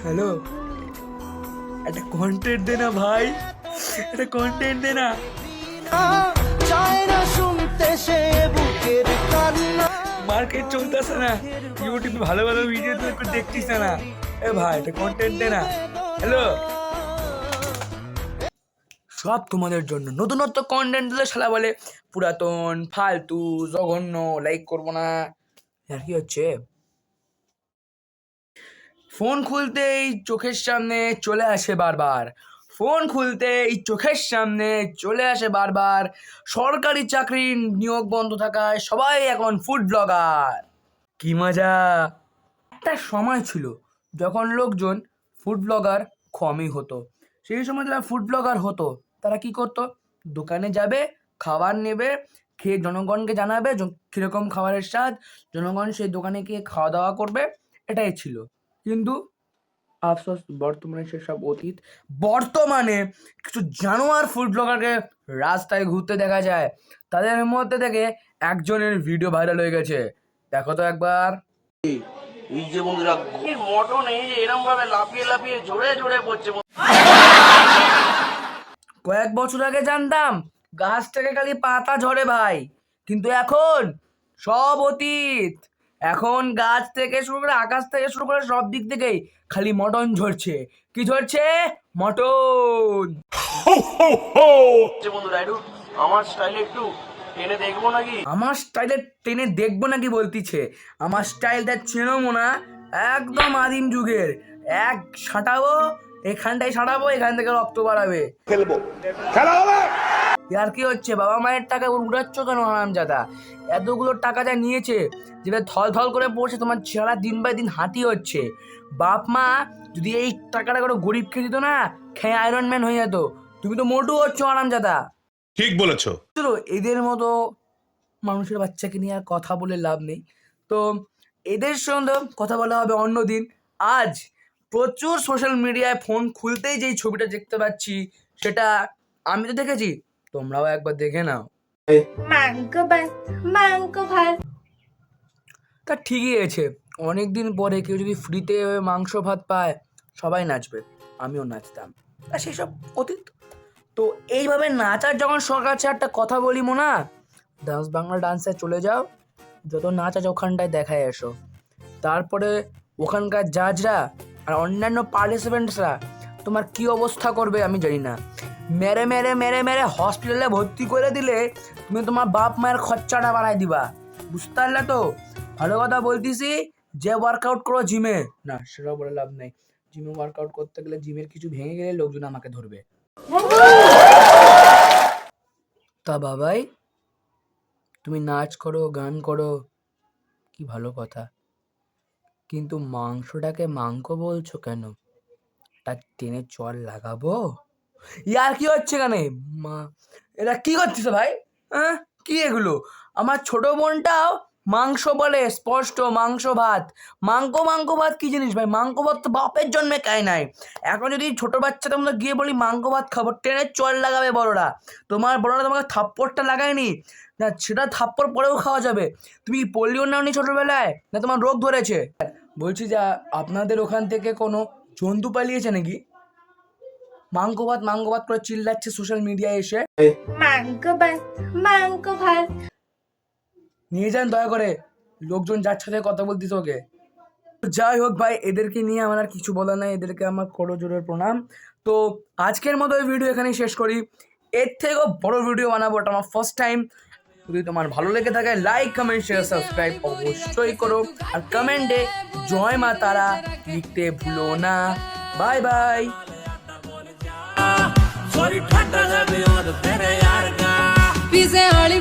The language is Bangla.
হ্যালো, একটা কন্টেন্ট দে না ভাই, একটা কন্টেন্ট দে না। চায় না শুনতে সে বুকের কান্না। মার্কেট চলতেছে না, ইউটিউবে ভালো ভালো ভিডিও তো দেখতিস না। এ ভাই, একটা কন্টেন্ট দে না। হ্যালো, সব তোমাদের জন্য। নতুনত্ব কন্টেন্ট দিলে শালা বলে পুরাতন, ফালতু, জঘন্য, লাইক করবো না। আর কি হচ্ছে, ফোন খুলতেই চোখের সামনে চলে আসে বারবার, ফোন খুলতেই চোখের সামনে চলে আসে বারবার সরকারি চাকরির নিয়োগ বন্ধ থাকায় সবাই এখন ফুড ব্লগার। কি মজা! একটা সময় ছিল যখন লোকজন ফুড ব্লগার কমই হতো। সেই সময় যারা ফুড ব্লগার হতো তারা কি করতো, দোকানে যাবে, খাবার নেবে, খেয়ে জনগণকে জানাবে কীরকম খাবারের স্বাদ, জনগণ সেই দোকানে গিয়ে খাওয়া দাওয়া করবে, এটাই ছিল। কিন্তু আফসোস, বর্তমানে সেসব অতীত। বর্তমানে কিছু জানোয়ার ফুড ব্লগারকে রাস্তায় ঘুরতে দেখা যায়। তাদের মধ্যে থেকে একজনের ভিডিও ভাইরাল হয়ে গেছে, দেখো তো একবার। এই যে বন্ধুরা মটন এই যে এরকম ভাবে লাফিয়ে লাফিয়ে জোরে জোরে পড়ছে। কয়েক বছর আগে জানতাম গাছ থেকে খালি পাতা ঝরে ভাই, কিন্তু এখন সব অতীত। এখন গাছ থেকে শুরু করে আকাশ থেকে শুরু করে সব দিক থেকেই খালি মটন ঝরছে। কি ঝরছে? মটন। বন্ধুরা একটু আমার স্টাইলে একটু টেনে দেখবো নাকি? আমার স্টাইলে টেনে দেখবো নাকি বলতিছে? আমার স্টাইলটা চেনো না, একদম আদিম যুগের। এক সাঁটাবো, এখানটায় সাঁটাবো, এখান থেকে রক্ত বাড়াবে। খেলবো, খেলা হবে। আর কি হচ্ছে, বাবা মায়ের টাকা উড়াচ্ছ কেন হারামজাদা? এতগুলো টাকা যা নিয়েছে, যেটা থল থল করে পড়ছে, তোমার চেহারা দিন বাই দিন হাঁটি হচ্ছে। বাপ মা যদি এই টাকাটা করে গরিব খেয়ে দিত না, খেয়ে আয়রন ম্যান হয়ে যেত। তুমি তো মোটু হচ্ছ হারামজাদা। ঠিক বলেছো। চলো, এদের মতো মানুষের বাচ্চাকে নিয়ে আর কথা বলে লাভ নেই। তো এদের সঙ্গে কথা বলা হবে অন্যদিন। আজ প্রচুর সোশ্যাল মিডিয়ায় ফোন খুলতেই যেই ছবিটা দেখতে পাচ্ছি, সেটা আমি তো দেখেছি, তোমরাও একবার দেখে নাও। মাংস ভাত। তা ঠিকই আছে, অনেকদিন পরে কেউ যদি ফ্রিতে মাংস ভাত পায়, সবাই নাচবে, আমিও নাচতাম। আর সেসব অতীত। তো এইভাবে নাচার যখন শখ আছে, একটা কথা বলি মোনা, ডান্স বাংলা ডান্সে চলে যাও, যত নাচ আছে ওখানটায় দেখায় এসো। তারপরে ওখানকার জাজরা আর অন্যান্য পার্টিসিপেন্টসরা তোমার কি অবস্থা করবে আমি জানি না। মেরে মেরে মেরে মেরে হসপিটালে ভর্তি করে দিলে তুমি তোমার বাপ মায়ের খরচাটা বানাই দিবা, বুঝতে পারলে তো? ভালো কথা বলতেছি, যে ওয়ার্কআউট করো জিমে, না সেটাও বলে লাভ নেই। জিমে ওয়ার্কআউট করতে গেলে জিমের কিছু ভেঙে গেলে লোকজন আমাকে ধরবে। তা বাবাই, তুমি নাচ করো, গান করো, কি ভালো কথা, কিন্তু মাংসটাকে মাংস বলছো কেন? তার টেনে চল লাগাবো? ইয়ার কি হচ্ছে কানে মা? এরা কি করছিস ভাই? হ্যাঁ, কি এগুলো? আমার ছোট বোনটাও মাংস বলে স্পষ্ট, মাংস ভাত। মাংস ভাত কি জিনিস ভাই? মাংস ভাত তো বাপের জন্মে খায় নাই। এখন যদি ছোট বাচ্চাদের মধ্যে গিয়ে বলি মাংস ভাত খাবো, টেনে চল লাগাবে বড়রা। তোমার বড়রা তোমাকে থাপ্পড়টা লাগায়নি না, সেটা থাপ্পড় পরেও খাওয়া যাবে। তুমি পোলিও নাওনি ছোটবেলায়, না তোমার রোগ ধরেছে? বলছি যে আপনাদের ওখান থেকে কোনো জন্তু পালিয়েছে নাকি? মাংস ভাত করে চিল্লাচ্ছে সোশ্যাল মিডিয়ায় এসে। মাংস ভাত। নিয়ে যান দয়া করে, লোকজন যাচ্ছে সাথে কথা বলতিস ওকে। যাই হোক ভাই, এদেরকে নিয়ে আমার আর কিছু বলার নাই, এদেরকে আমার করজোড়ের প্রণাম। তো আজকের মতো এই ভিডিও এখানেই শেষ করি। এর থেকেও বড় ভিডিও বানাবো, এটা আমার ফার্স্ট টাইম। যদি তোমার ভালো লেগে থাকে, লাইক, কমেন্ট, শেয়ার, সাবস্ক্রাইব অবশ্যই করো। আর কমেন্টে জয় মা তারা লিখতে ভুলো না। Bye bye. पीछे आली